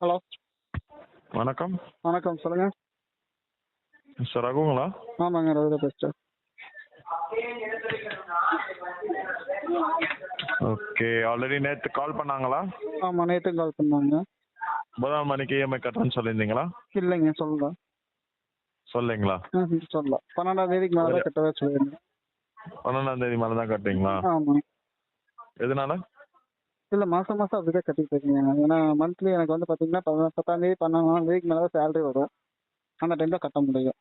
Hello. வணக்கம். வணக்கம், சொல்லுங்க. மிஸ்டர் ரகுங்களா? ஆமாங்க, ரவிதா பேசுகிறேன். ஓகே, ஆல்ரெடி நேற்று கால் பண்ணாங்களா? ஆமாம், நேற்று கால் பண்ணாங்க. 9ஆம் மணிக்கு இஎம்ஐ கட்டுறேன்னு சொல்லியிருந்தீங்களா? இல்லைங்க, சொல்லல. சொல்லிங்களா? சொல்லல. 12ஆம் தேதிக்கு மேலே தான் கட்டவே சொல்லியிருந்தேன். 12ஆம் தேதி மேலே தான் கட்டுறீங்களா? ஆமாம். எதனால? இல்லை, மாதம் மாதம் அப்படி தான் கட்டிட்டு இருக்கீங்க. ஏன்னா மந்த்லி எனக்கு வந்து பார்த்தீங்கன்னா 10ஆம் தேதி 12ஆம் தேதிக்கு மேலே தான் சேலரி வரும். அந்த டைம் தான் கட்ட முடியும்.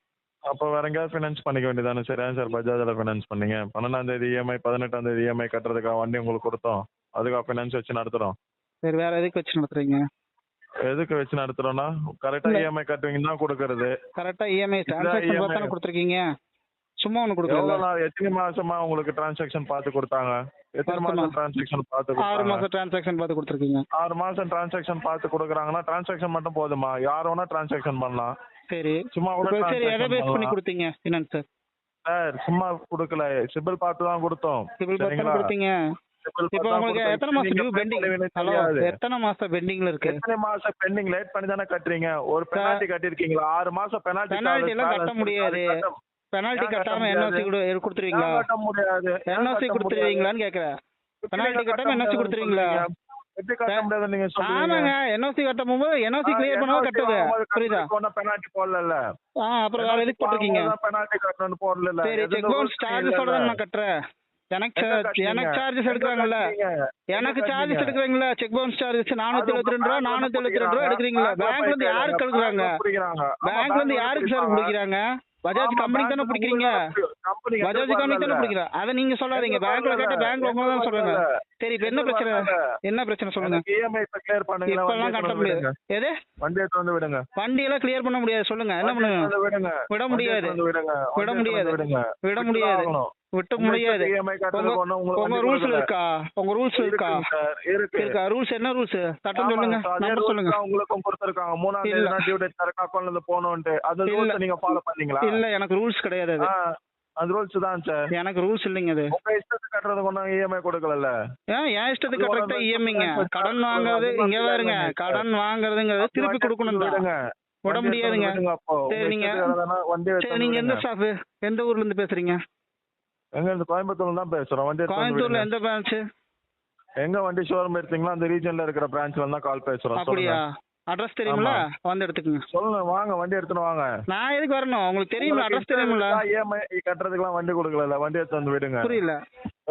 அப்போ வேற எங்கேயாவது ஃபினான்ஸ் பண்ணிக்க வேண்டியதானே சார்? ஏன் சார் பஜாஜில் ஃபினான்ஸ் பண்ணீங்க? 12ஆம் தேதி இஎம்ஐ 18ஆம் தேதி இஎம்ஐ கட்டுறதுக்காக வண்டி உங்களுக்கு கொடுத்தோம், அதுக்காக ஃபினான்ஸ் வச்சு நடத்துகிறோம். சரி, வேறு எதுக்கு வச்சு நடத்துறீங்க? எதுக்கு வச்சு நடத்துகிறோன்னா கரெக்டாக இஎம்ஐ கட்டுவீங்கன்னா தான் கொடுக்கறது. கரெக்டாக இஎம்ஐ டிரான்சாக்ஷன் பார்த்து தானே கொடுத்துருக்கீங்க. சும்மா ஒன்று கொடுக்கல. எவ்வளோ நாள், எத்தனை மாசமா உங்களுக்கு டிரான்சாக்ஷன் பார்த்து கொடுத்தாங்க? எத்தனை மாசம் டிரான்சாக்ஷன் பார்த்து 6 கொடுத்தாங்க? மாதம் டிரான்சாக்ஷன் பார்த்து கொடுத்துருக்கீங்க. 6 மாசம் டிரான்சாக்ஷன் பார்த்து கொடுக்குறாங்கன்னா டிரான்சாக்ஷன் மட்டும் போதுமா? யார் வேணா டிரான்சாக்ஷன் பண்ணலாம். சரி, சும்மா கூட சரி, எதை டிரான்சாக்ஷன் பேஸ் பண்ணி பண்ணலாம் கொடுத்தீங்க ஃபினான்ஸ்? சார். சும்மா கொடுக்கல, சிபில் பார்த்து தான் கொடுத்தோம். சிபில் பார்த்து தானே கொடுத்தீங்க. சிபில் இப்போ பார்த்து தான் உங்களுக்கு கொடுத்தோம். எத்தனை மாசம் டியூ பெண்டிங்? ஹலோ, எத்தனை மாசம் பெண்டிங்ல இருக்கு? எத்தனை மாசம் பெண்டிங் லேட் பண்ணி தானே கட்டுறீங்க? ஒரு பெனால்டி கட்டிருக்கீங்களா? 6 மாசம் பெனால்டி. பெனால்டி எல்லாம் கட்ட முடியாது. பெனால்டி கட்டாம என்ஓசி கொடுத்துருவீங்களா? கட்ட முடியாது. என்ஓசி கொடுத்துருவீங்களான்னு கேக்குறேன். பெனால்டி கட்டாம என்ஓசி கொடுத்துருவீங்களா? எப்படி கட்ட முடியாது நீங்க சொல்றீங்க? ஆமாங்க, என்ஓசி கட்டும் போது என்ஓசி கிளியர் பண்ணா கட்டுது. புரியுதா? பெனால்டி போடல. அப்புறம் வேற எதுக்கு போட்டிருக்கீங்க? பெனால்டி கட்டணும்னு போடல. சரி, செக் பவுன்ஸ் சார்ஜஸோட தான் நான் கட்டுறேன். எனக்கு சார்ஜஸ் எடுக்கிறாங்கல்ல, எனக்கு சார்ஜஸ் எடுக்கிறீங்களா? செக் பவுன்ஸ் சார்ஜஸ் 472 ரூபா 472 ரூபா எடுக்கிறீங்களா? பேங்க்ல இருந்து யாருக்கு எடுக்கிறாங்க? பேங்க்ல இருந்து யாருக்கு சார் பிடிக்கிறாங்க? பஜாஜ் கம்பெனிக்கு தானே பிடிக்கிறீங்க. பஜாஜ் கம்பெனி தானே பிடிக்கிறேன். அதை நீங்க சொல்லாதீங்க. பேங்க்ல கேட்ட பேங்க்ல உங்களை தான் சொல்றாங்க. சரி, இப்ப என்ன பிரச்சனை? என்ன பிரச்சனை சொல்லுங்க. இஎம்ஐ இப்ப கிளியர் பண்ணுங்க. இப்பெல்லாம் கட்ட முடியாது. எது? வண்டி எடுத்து வந்து விடுங்க. வண்டி எல்லாம் கிளியர் பண்ண முடியாது. சொல்லுங்க, என்ன பண்ணுங்க? விடுங்க. விட முடியாது. விட முடியாது. விட முடியாது. விட்ட முடியாது. உங்க ரூல்ஸ் இருக்கா? உங்க ரூல்ஸ் இருக்கா? இருக்கா? ரூல்ஸ் என்ன ரூல்ஸ்? சட்டம் சொல்லுங்க, நம்பர் சொல்லுங்க. உங்களுக்கும் கொடுத்திருக்காங்க 3ஆம் தேதி டியூ டேட் கரெக்ட் அக்கவுண்ட்ல இருந்து போணும்னு. அது ரூல்ஸ் நீங்க ஃபாலோ பண்ணீங்களா? இல்ல, எனக்கு ரூல்ஸ் கிடையாது. அது அது ரூல்ஸ் தான் சார். எனக்கு ரூல்ஸ் இல்லைங்க. அது உங்க இஷ்டத்துக்கு கட்டுறதுக்கு ஒன்றும் இஎம்ஐ கொடுக்கல. என் இஷ்டத்துக்கு கரெக்டா இஎம்ஐங்க. கடன் வாங்குறது இங்க பாருங்க. கடன் வாங்குறதுங்கிறது திருப்பி கொடுக்கணும் தான். விட முடியாதுங்க. சரி, நீங்க எந்த ஸ்டாஃப், எந்த ஊர்ல இருந்து பேசுறீங்க? எங்க இருந்து? கோயம்புத்தூர்ல தான் பேசுறோம். வண்டி கோயம்புத்தூர்ல எந்த பிரான்ச்? எங்க வண்டி ஷோரூம் எடுத்தீங்களா அந்த ரீஜன்ல இருக்கிற பிரான்ச்ல இருந்தா கால் பேசுறோம். அப்படியா? அட்ரஸ் தெரியுங்களா? வந்து எடுத்துக்கங்க. சொல்லுங்க, வாங்க வண்டி எடுத்துன்னு வாங்க. நான் எதுக்கு வரணும்? உங்களுக்கு தெரியுமா? அட்ரஸ் தெரியுங்களா? இஎம்ஐ கட்டுறதுக்குலாம் வண்டி கொடுக்கல. வண்டி எடுத்து வந்து விடுங்க. புரியல.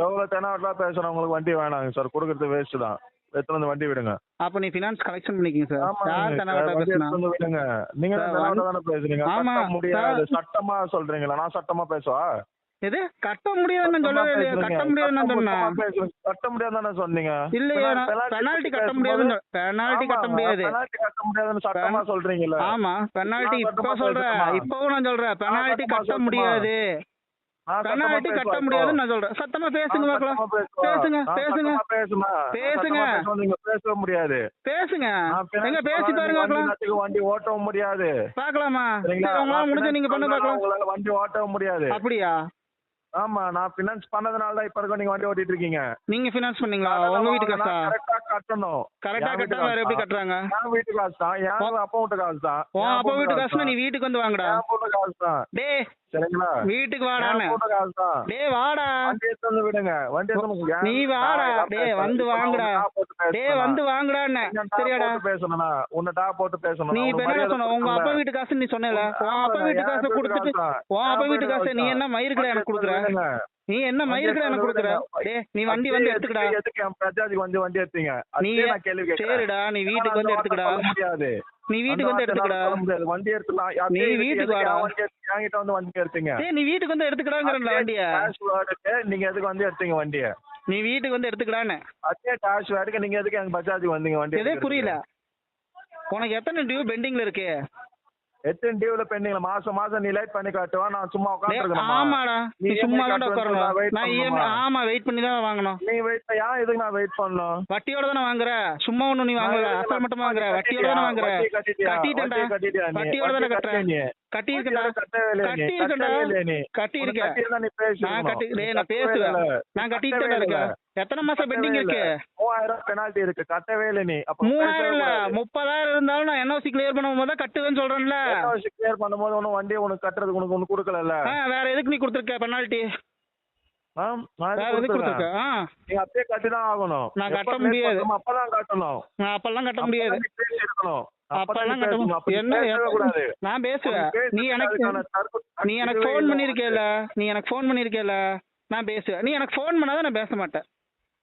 எவ்வளவு தெனாவட்டா பேசுறோம். உங்களுக்கு வண்டி வேணாங்க சார், கொடுக்கறது வேஸ்ட் தான். எடுத்து வந்து வண்டி விடுங்க. அப்ப நீ ஃபினான்ஸ் கலெக்ஷன் பண்ணிக்கங்க சார். யார் தெனாவட்டா வண்டி பேசுனா? எடுத்து வந்து விடுங்க. நீங்க தெனாவட்டா தானே பேசுறீங்க. ஆமா கட்ட முடியாது சட்டமா சொல்றீங்களா? நான் சட்டமா பேசுவா? எது கட்ட முடியாதுன்னு சொல்லவே இல்லையா? கட்ட முடியாதுன்னு சொன்னேன். கட்ட முடியாதுன்னு சொன்னீங்க. இல்லையா? பெனால்டி கட்ட முடியாதுன்னு. பெனால்டி கட்ட முடியாது. பெனால்டி கட்ட முடியாதுன்னு சட்டமா சொல்றீங்கல்ல? ஆமா, பெனால்டி இப்ப சொல்றேன். இப்பவும் நான் சொல்றேன் பெனால்டி கட்ட முடியாது. பெனால்டி கட்ட முடியாதுன்னு நான் சொல்றேன். சத்தமா பேசுங்க பார்க்கலாம். பேசுங்க, பேசுங்க, பேசுங்க, பேச முடியாது. பேசுங்க. எங்க பேசி பாருங்க பார்க்கலாம். வண்டி ஓட்டவும் முடியாது. பார்க்கலாமா? சரி, உங்களால முடிஞ்ச நீங்க பண்ண பார்க்கலாம். உங்களால வண்டி ஓட்டவும் முடியாது. அப்படியா? ஆமா, நான் ஃபினான்ஸ் பண்ணதுனால தான் இப்ப இருக்க நீங்க வண்டி ஓட்டிட்டு இருக்கீங்க. நீங்க ஃபினான்ஸ் பண்ணீங்களா? உங்க வீட்டு காசா? கரெக்டா கட்டணும். கரெக்டா கட்டா வேற எப்படி கட்டுறாங்க? என் வீட்டு காசு தான். என் அப்பா வீட்டு காசு தான். உன் அப்பா வீட்டு காசுனா நீ வீட்டுக்கு வந்து வாங்கடா. என் வீட்டு காசு தான். டேய், சரிங்களா? வீட்டுக்கு வாடான்னு. என் வீட்டு காசு தான். டேய் வாடா. வண்டி எடுத்து வந்து விடுங்க. வண்டி எடுத்து நீ வாடா. டேய் வந்து வாங்கடா. டேய் வந்து வாங்கடான்னு. சரியாடா? பேசணும்னா உன்னை டா போட்டு பேசணும். நீ இப்ப என்ன சொன்ன? உங்க அப்பா வீட்டு காசு நீ சொன்னல. உன் அப்பா வீட்டு காசை கொடுத்துட்டு உன் அப்பா வீட்டு காசை நீ என்ன மயிருக்கடா எனக்கு கொடுக்குற? நீ என்ன மயிருக்கடா எனக்கு கொடுக்குற? டேய், நீ வண்டி வந்து எடுத்துக்கடா. எதுக்கு என் பிரஜாதிக்கு வந்து எடுத்தீங்க? நீ கேள்வி கேட்கிறேன். சரிடா, நீ வீட்டுக்கு வந்து எடுத்துக்கடா. முடியாது. நீ வீட்டுக்கு வந்து எடுத்துக்கடா. வண்டி எடுத்துலாம். நீ வீட்டுக்கு வாடா. என்கிட்ட வந்து வண்டி எடுத்தீங்க. டேய், நீ வீட்டுக்கு வந்து எடுத்துக்கடாங்கறல வண்டிய. நீங்க எதுக்கு வந்து எடுத்தீங்க வண்டிய? நீ வீட்டுக்கு வந்து எடுத்துக்கடான்னு. அதே டாஷ் வேர்க்கு நீங்க எதுக்கு எங்க பஜாஜுக்கு வந்தீங்க வண்டி? எதே புரியல. உனக்கு எத்தனை டியூ பெண்டிங்ல இருக்கு? எத்தனை டியூல பெண்டிங்ல? மாசம் நீ லேட் பண்ணி காட்டுவா, நான் சும்மா உட்கார்ந்திருக்கேன். ஆமாடா, நீ சும்மா தான் உட்காரணும். நான் இஎம்ஐ ஆமா வெயிட் பண்ணி தான் வாங்கணும். நீ வெயிட் ஏன் எதுக்கு நான் வெயிட் பண்ணணும்? வட்டியோட தானே வாங்குற. சும்மா ஒண்ணு நீ வாங்கல, அசல் மட்டும் வாங்குற. வட்டியோட தானே வாங்குற. கட்டிட்டேன்டா. வட்டியோட தானே கட்டுறேன். கட்டியிருக்கேன்டா. கட்டவே இல்லையே நீ. கட்டியிருக்கேன்டா. கட்டவே இல்லையே நீ. கட்டியிருக்கேன். கட்டியிருந்தா நீ நான் கட்டி பேசிருக்கணும். டேய் நான் பேசுவேன். நான் கட்டிட்டு தான்டா இருக்கேன். எத்தனை மாசம் பெண்டிங் இருக்கு? 3000 பெனால்டி இருக்கு. கட்டவே இல்ல நீ. அப்ப 3000 இல்ல 30,000 இருந்தாலும் நான் என்ஓசி கிளியர் பண்ணும்போது தான் கட்டுவேன்னு சொல்றேன்ல. கிளியர் பண்ணும்போது ஒன்னும் வண்டி உனக்கு கட்டுறதுக்கு உனக்கு ஒண்ணு கொடுக்கல. வேற எதுக்கு நீ கொடுத்துருக்க பெனால்ட்டி? வேற எதுக்கு கொடுத்துருக்க? நீ அப்படியே கட்டிதான் ஆகணும். நான் கட்ட முடியாது. அப்பதான் கட்டணும். நான் அப்பெல்லாம் கட்ட முடியாது. பேசிருக்கணும். அப்பெல்லாம் கட்ட என்ன நான் பேசுவேன். நீ எனக்கு ஃபோன் பண்ணிருக்கேல. நீ எனக்கு ஃபோன் பண்ணிருக்கேல. நான் பேசுவேன். நீ எனக்கு ஃபோன் பண்ணாதான் நான் பேச மாட்டேன்.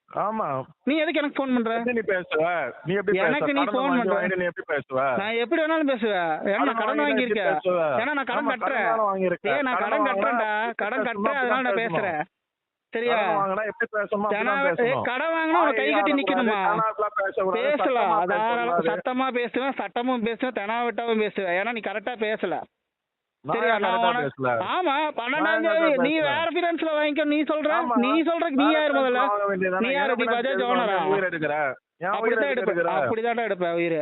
ஆமா. நீ எதுக்கு எனக்கு ஃபோன் பண்ற? நீ பேசுவ. நீ எப்படி பேசுவ? எனக்கு நீ ஃபோன் பண்ற. நீ எப்படி பேசுவ? நான் எப்படி வேணாலும் பேசுவேன். ஏன்னா நான் கடன் வாங்கியிருக்கேன். ஏன்னா நான் கடன் கட்டுறேன். ஏய் நான் கடன் கட்டுறேன்டா. கடன் கட்டுறேன் அதனால நான் பேசுறேன். சரியா? எப்படி பேசணுமா? கடன் வாங்கினா உனக்கு கை கட்டி நிக்கணுமா? பேசலாம். அதால சத்தமா பேசுவேன், சட்டமும் பேசுவேன், தெனாவட்டாவும் பேசுவேன். ஏன்னா நீ கரெக்டா பேசல. சரியா? ஆமா 12ஆம் தேதி நீ வேற ஃபினான்ஸ்ல வாங்கிக்க. நீ சொல்ற நீ யாரு முதல்ல? நீ யாரு? நீ பஜாஜ் ஓனரா? அப்படிதான் எடுப்பேன். அப்படிதான் எடுப்பேன் உயிர்.